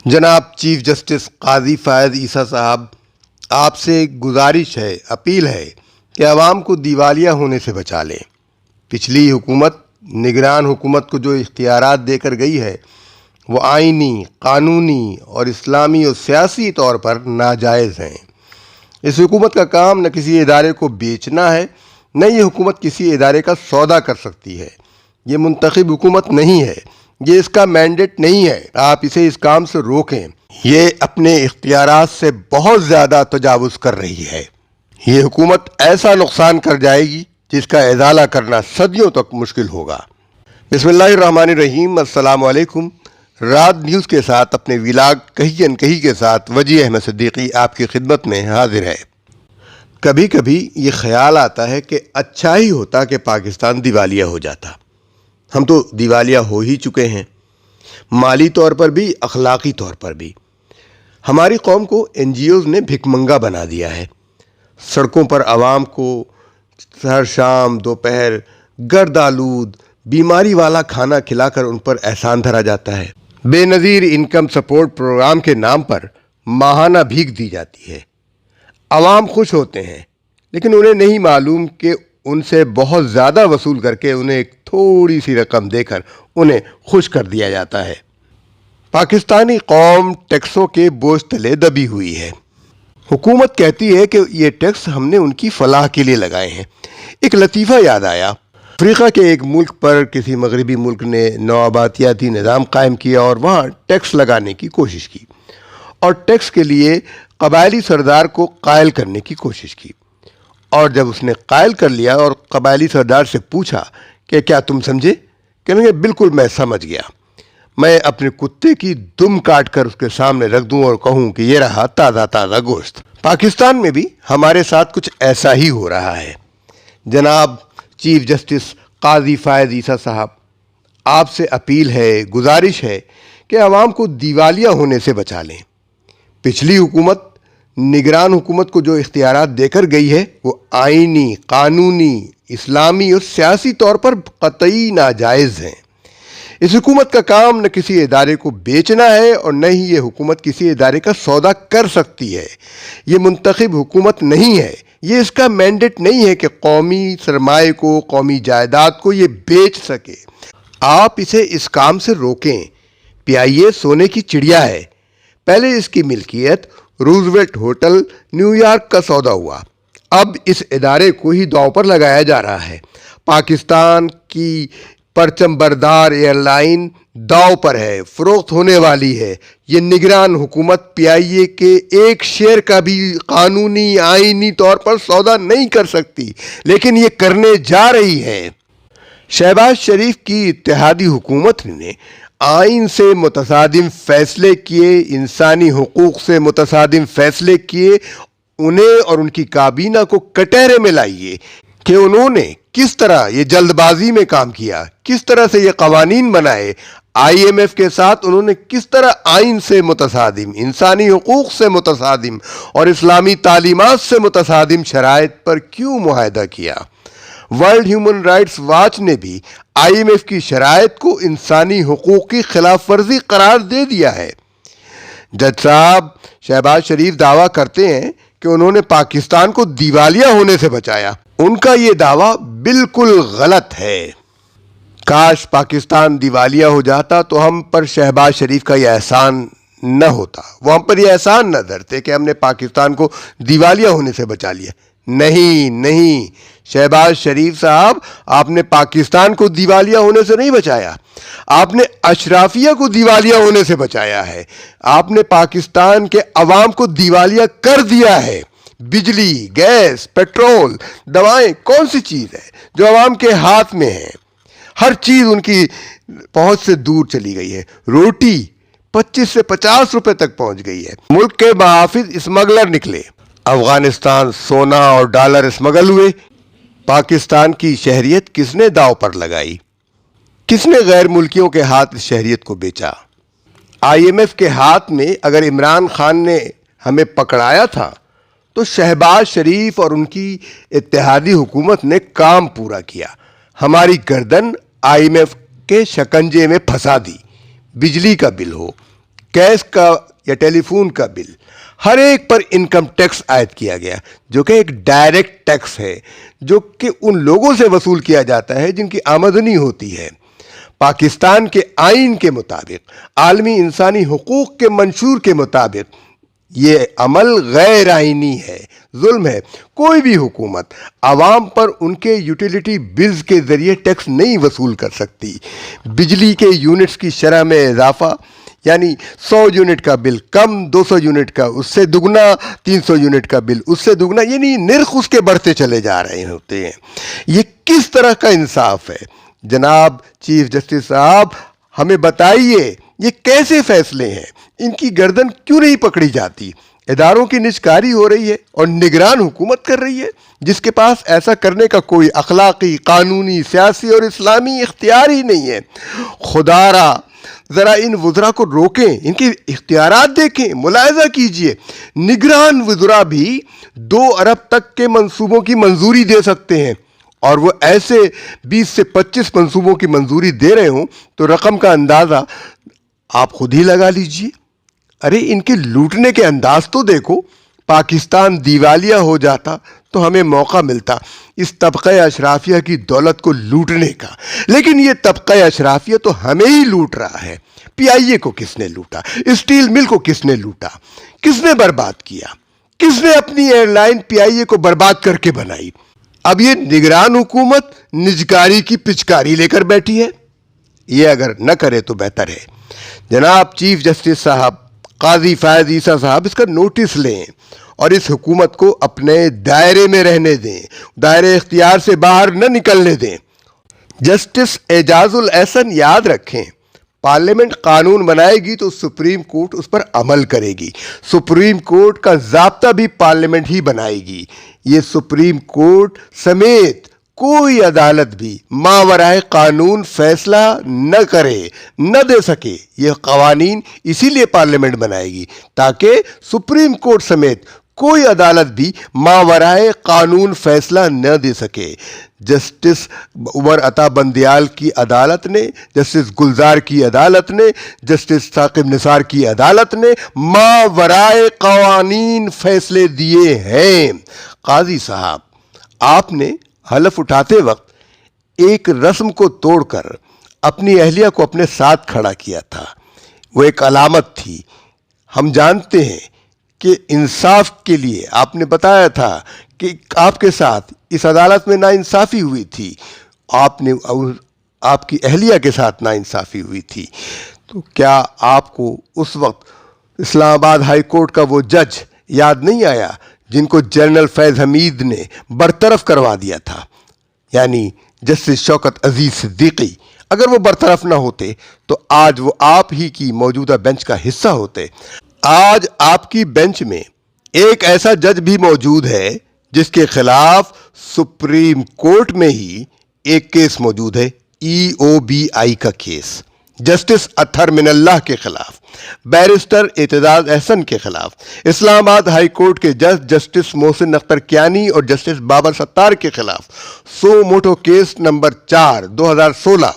جناب chief justice قاضی فائز عیسیٰ صاحب، آپ سے گزارش ہے، اپیل ہے کہ عوام کو دیوالیہ ہونے سے بچا لیں۔ پچھلی حکومت نگران حکومت کو جو اختیارات دے کر گئی ہے وہ آئینی، قانونی اور اسلامی اور سیاسی طور پر ناجائز ہیں۔ اس حکومت کا کام نہ کسی ادارے کو بیچنا ہے، نہ یہ حکومت کسی ادارے کا سودا کر سکتی ہے۔ یہ منتخب حکومت نہیں ہے، یہ اس کا مینڈیٹ نہیں ہے۔ آپ اسے اس کام سے روکیں۔ یہ اپنے اختیارات سے بہت زیادہ تجاوز کر رہی ہے۔ یہ حکومت ایسا نقصان کر جائے گی جس کا ازالہ کرنا صدیوں تک مشکل ہوگا۔ بسم اللہ الرحمن الرحیم۔ السلام علیکم۔ رات نیوز کے ساتھ اپنے ولاگ کہی انکہی کے ساتھ وجیح احمد صدیقی آپ کی خدمت میں حاضر ہے۔ کبھی کبھی یہ خیال آتا ہے کہ اچھا ہی ہوتا کہ پاکستان دیوالیہ ہو جاتا۔ ہم تو دیوالیہ ہو ہی چکے ہیں، مالی طور پر بھی، اخلاقی طور پر بھی۔ ہماری قوم کو این جی اوز نے بھک منگا بنا دیا ہے۔ سڑکوں پر عوام کو ہر شام دوپہر گرد آلود بیماری والا کھانا کھلا کر ان پر احسان دھرا جاتا ہے۔ بے نظیر انکم سپورٹ پروگرام کے نام پر ماہانہ بھیک دی جاتی ہے۔ عوام خوش ہوتے ہیں، لیکن انہیں نہیں معلوم کہ ان سے بہت زیادہ وصول کر کے انہیں ایک تھوڑی سی رقم دے کر انہیں خوش کر دیا جاتا ہے۔ پاکستانی قوم ٹیکسوں کے بوجھ تلے دبی ہوئی ہے۔ حکومت کہتی ہے کہ یہ ٹیکس ہم نے ان کی فلاح کے لیے لگائے ہیں۔ ایک لطیفہ یاد آیا۔ افریقہ کے ایک ملک پر کسی مغربی ملک نے نوآبادیاتی نظام قائم کیا اور وہاں ٹیکس لگانے کی کوشش کی، اور ٹیکس کے لیے قبائلی سردار کو قائل کرنے کی کوشش کی۔ اور جب اس نے قائل کر لیا اور قبائلی سردار سے پوچھا کہ کیا تم سمجھے؟ کہنے لگے بالکل میں سمجھ گیا، میں اپنے کتے کی دم کاٹ کر اس کے سامنے رکھ دوں اور کہوں کہ یہ رہا تازہ تازہ گوشت۔ پاکستان میں بھی ہمارے ساتھ کچھ ایسا ہی ہو رہا ہے۔ جناب چیف جسٹس قاضی فائز عیسیٰ صاحب، آپ سے اپیل ہے، گزارش ہے کہ عوام کو دیوالیہ ہونے سے بچا لیں۔ پچھلی حکومت نگران حکومت کو جو اختیارات دے کر گئی ہے وہ آئینی، قانونی، اسلامی اور سیاسی طور پر قطعی ناجائز ہیں۔ اس حکومت کا کام نہ کسی ادارے کو بیچنا ہے اور نہ ہی یہ حکومت کسی ادارے کا سودا کر سکتی ہے۔ یہ منتخب حکومت نہیں ہے، یہ اس کا مینڈیٹ نہیں ہے کہ قومی سرمایہ کو، قومی جائیداد کو یہ بیچ سکے۔ آپ اسے اس کام سے روکیں۔ پی آئی اے سونے کی چڑیا ہے۔ پہلے اس کی ملکیت روزویلٹ ہوٹل نیو یارک کا سودا ہوا، اب اس ادارے کو ہی داؤ پر لگایا جا رہا ہے۔ پاکستان کی پرچم بردار ایئر لائن داؤ پر ہے، فروخت ہونے والی ہے۔ یہ نگران حکومت پی آئی اے کے ایک شیئر کا بھی قانونی، آئینی طور پر سودا نہیں کر سکتی، لیکن یہ کرنے جا رہی ہے۔ شہباز شریف کی اتحادی حکومت نے آئین سے متصادم فیصلے کیے، انسانی حقوق سے متصادم فیصلے کیے۔ انہیں اور ان کی کابینہ کو کٹہرے میں لائیے کہ انہوں نے کس طرح یہ جلد بازی میں کام کیا، کس طرح سے یہ قوانین بنائے۔ آئی ایم ایف کے ساتھ انہوں نے کس طرح آئین سے متصادم، انسانی حقوق سے متصادم اور اسلامی تعلیمات سے متصادم شرائط پر کیوں معاہدہ کیا۔ ورلڈ ہیومن رائٹس واچ نے بھی آئی ایم ایف کی شرائط کو انسانی حقوق کی خلاف ورزی قرار دے دیا ہے۔ جج صاحب شہباز شریف دعویٰ کرتے ہیں کہ انہوں نے پاکستان کو دیوالیہ ہونے سے بچایا۔ ان کا یہ دعویٰ بالکل غلط ہے۔ کاش پاکستان دیوالیہ ہو جاتا تو ہم پر شہباز شریف کا یہ احسان نہ ہوتا، وہ ہم پر یہ احسان نہ دھرتے کہ ہم نے پاکستان کو دیوالیہ ہونے سے بچا لیا۔ نہیں، شہباز شریف صاحب، آپ نے پاکستان کو دیوالیہ ہونے سے نہیں بچایا، آپ نے اشرافیہ کو دیوالیہ ہونے سے بچایا ہے۔ آپ نے پاکستان کے عوام کو دیوالیہ کر دیا ہے۔ بجلی، گیس، پیٹرول، دوائیں کون سی چیز ہے جو عوام کے ہاتھ میں ہے؟ ہر چیز ان کی پہنچ سے دور چلی گئی ہے۔ روٹی 25 سے 50 روپے تک پہنچ گئی ہے۔ ملک کے محافظ اسمگلر نکلے۔ افغانستان سونا اور ڈالر اسمگل ہوئے۔ پاکستان کی شہریت کس نے داؤ پر لگائی؟ کس نے غیر ملکیوں کے ہاتھ اس شہریت کو بیچا؟ آئی ایم ایف کے ہاتھ میں اگر عمران خان نے ہمیں پکڑایا تھا تو شہباز شریف اور ان کی اتحادی حکومت نے کام پورا کیا، ہماری گردن آئی ایم ایف کے شکنجے میں پھنسا دی۔ بجلی کا بل ہو، گیس کا یا ٹیلی فون کا بل، ہر ایک پر انکم ٹیکس عائد کیا گیا، جو کہ ایک ڈائریکٹ ٹیکس ہے جو کہ ان لوگوں سے وصول کیا جاتا ہے جن کی آمدنی ہوتی ہے۔ پاکستان کے آئین کے مطابق، عالمی انسانی حقوق کے منشور کے مطابق یہ عمل غیر آئینی ہے، ظلم ہے۔ کوئی بھی حکومت عوام پر ان کے یوٹیلیٹی بلز کے ذریعے ٹیکس نہیں وصول کر سکتی۔ بجلی کے یونٹس کی شرح میں اضافہ، یعنی 100 یونٹ کا بل کم، 200 یونٹ کا اس سے دگنا، 300 یونٹ کا بل اس سے دگنا، یعنی نرخ اس کے بڑھتے چلے جا رہے ہوتے ہیں۔ یہ کس طرح کا انصاف ہے؟ جناب چیف جسٹس صاحب، ہمیں بتائیے یہ کیسے فیصلے ہیں؟ ان کی گردن کیوں نہیں پکڑی جاتی؟ اداروں کی نجکاری ہو رہی ہے اور نگران حکومت کر رہی ہے جس کے پاس ایسا کرنے کا کوئی اخلاقی، قانونی، سیاسی اور اسلامی اختیار ہی نہیں ہے۔ خدا را ذرا ان وزراء کو روکیں، ان کے اختیارات دیکھیں، ملاحظہ کیجئے۔ نگران وزراء بھی 2 ارب تک کے منصوبوں کی منظوری دے سکتے ہیں، اور وہ ایسے 20 سے 25 منصوبوں کی منظوری دے رہے ہوں تو رقم کا اندازہ آپ خود ہی لگا لیجئے۔ ارے ان کے لوٹنے کے انداز تو دیکھو۔ پاکستان دیوالیہ ہو جاتا تو ہمیں موقع ملتا اس طبقہ اشرافیہ کی دولت کو لوٹنے کا، لیکن یہ طبقہ اشرافیہ تو ہمیں ہی لوٹ رہا ہے۔ پی آئی اے کو کس نے لوٹا؟ اسٹیل مل کو کس نے لوٹا؟ کس نے برباد کیا؟ کس نے اپنی ایئر لائن پی آئی اے کو برباد کر کے بنائی؟ اب یہ نگران حکومت نجکاری کی پچکاری لے کر بیٹھی ہے۔ یہ اگر نہ کرے تو بہتر ہے۔ جناب چیف جسٹس صاحب، قاضی فائز عیسیٰ صاحب، اس کا نوٹس لیں اور اس حکومت کو اپنے دائرے میں رہنے دیں، دائرے اختیار سے باہر نہ نکلنے دیں۔ جسٹس اعجاز الاحسن یاد رکھیں، پارلیمنٹ قانون بنائے گی تو سپریم کورٹ اس پر عمل کرے گی۔ سپریم کورٹ کا ضابطہ بھی پارلیمنٹ ہی بنائے گی۔ یہ سپریم کورٹ سمیت کوئی عدالت بھی ماورائے قانون فیصلہ نہ کرے، نہ دے سکے۔ یہ قوانین اسی لیے پارلیمنٹ بنائے گی تاکہ سپریم کورٹ سمیت کوئی عدالت بھی ماورائے قانون فیصلہ نہ دے سکے۔ جسٹس عمر عطا بندیال کی عدالت نے، جسٹس گلزار کی عدالت نے، جسٹس ثاقب نثار کی عدالت نے ماورائے قوانین فیصلے دیے ہیں۔ قاضی صاحب، آپ نے حلف اٹھاتے وقت ایک رسم کو توڑ کر اپنی اہلیہ کو اپنے ساتھ کھڑا کیا تھا۔ وہ ایک علامت تھی۔ ہم جانتے ہیں کہ انصاف کے لیے آپ نے بتایا تھا کہ آپ کے ساتھ اس عدالت میں ناانصافی ہوئی تھی، آپ کی اہلیہ کے ساتھ ناانصافی ہوئی تھی۔ تو کیا آپ کو اس وقت اسلام آباد ہائی کورٹ کا وہ جج یاد نہیں آیا جن کو جنرل فیض حمید نے برطرف کروا دیا تھا؟ یعنی جسٹس شوکت عزیز صدیقی۔ اگر وہ برطرف نہ ہوتے تو آج وہ آپ ہی کی موجودہ بینچ کا حصہ ہوتے۔ آج آپ کی بینچ میں ایک ایسا جج بھی موجود ہے جس کے خلاف سپریم کورٹ میں ہی ایک کیس موجود ہے، EOBI کا کیس، جسٹس اطہر من اللہ کے خلاف، بیرسٹر اعتزاز احسن کے خلاف، اسلام آباد ہائی کورٹ کے جج جسٹس محسن اختر کیانی اور جسٹس بابر ستار کے خلاف سو موٹو کیس نمبر 4 2016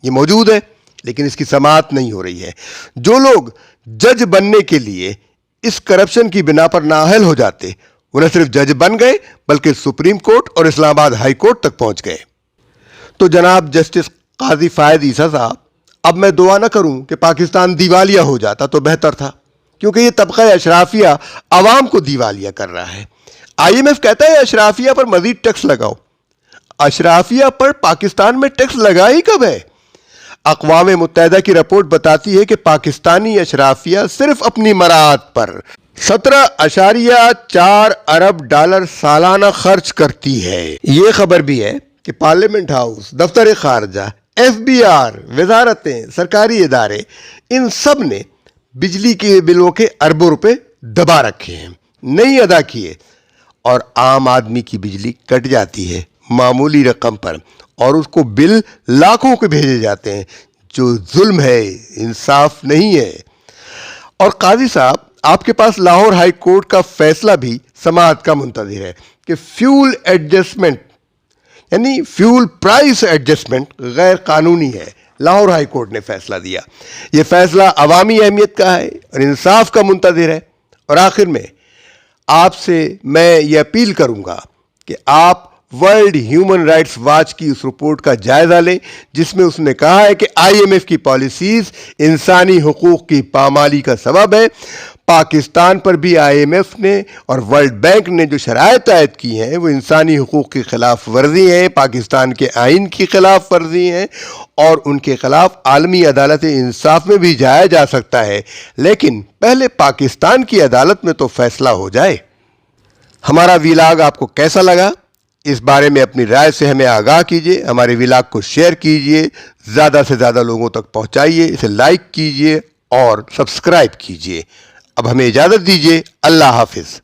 یہ موجود ہے، لیکن اس کی سماعت نہیں ہو رہی ہے۔ جو لوگ جج بننے کے لیے اس کرپشن کی بنا پر نااہل ہو جاتے، وہ نہ صرف جج بن گئے بلکہ سپریم کورٹ اور اسلام آباد ہائی کورٹ تک پہنچ گئے۔ تو جناب جسٹس قاضی فائز عیسیٰ صاحب، اب میں دعا نہ کروں کہ پاکستان دیوالیہ ہو جاتا تو بہتر تھا، کیونکہ یہ طبقہ اشرافیہ عوام کو دیوالیہ کر رہا ہے۔ IMF کہتا ہے اشرافیہ پر مزید ٹیکس لگاؤ۔ اشرافیہ پر پاکستان میں ٹیکس لگا ہی کب ہے؟ اقوام متحدہ کی رپورٹ بتاتی ہے کہ پاکستانی اشرافیہ صرف اپنی مراعات پر 17.4 ارب ڈالر سالانہ خرچ کرتی ہے۔ یہ خبر بھی ہے کہ پارلیمنٹ ہاؤس، دفتر خارجہ، FBR، وزارتیں، سرکاری ادارے، ان سب نے بجلی کے بلوں کے اربوں روپے دبا رکھے ہیں، نہیں ادا کیے، اور عام آدمی کی بجلی کٹ جاتی ہے معمولی رقم پر، اور اس کو بل لاکھوں کے بھیجے جاتے ہیں، جو ظلم ہے، انصاف نہیں ہے۔ اور قاضی صاحب، آپ کے پاس لاہور ہائی کورٹ کا فیصلہ بھی سماعت کا منتظر ہے کہ فیول ایڈجسٹمنٹ، یعنی فیول پرائس ایڈجسٹمنٹ غیر قانونی ہے، لاہور ہائی کورٹ نے فیصلہ دیا. یہ فیصلہ عوامی اہمیت کا ہے اور انصاف کا منتظر ہے. اور آخر میں آپ سے میں یہ اپیل کروں گا کہ آپ ورلڈ ہیومن رائٹس واچ کی اس رپورٹ کا جائزہ لیں جس میں اس نے کہا ہے کہ IMF کی پالیسیز انسانی حقوق کی پامالی کا سبب ہے. پاکستان پر بھی IMF نے اور ورلڈ بینک نے جو شرائط عائد کی ہیں وہ انسانی حقوق کی خلاف ورزی ہیں, پاکستان کے آئین کی خلاف ورزی ہیں اور ان کے خلاف عالمی عدالت انصاف میں بھی جایا جا سکتا ہے. لیکن پہلے پاکستان کی عدالت میں تو فیصلہ ہو جائے. ہمارا ویلاگ آپ کو کیسا لگا؟ اس بارے میں اپنی رائے سے ہمیں آگاہ کیجیے. ہمارے ویلاگ کو شیئر کیجیے, زیادہ سے زیادہ لوگوں تک پہنچائیے, اسے لائک کیجیے اور سبسکرائب کیجیے. اب ہمیں اجازت دیجیے. اللہ حافظ.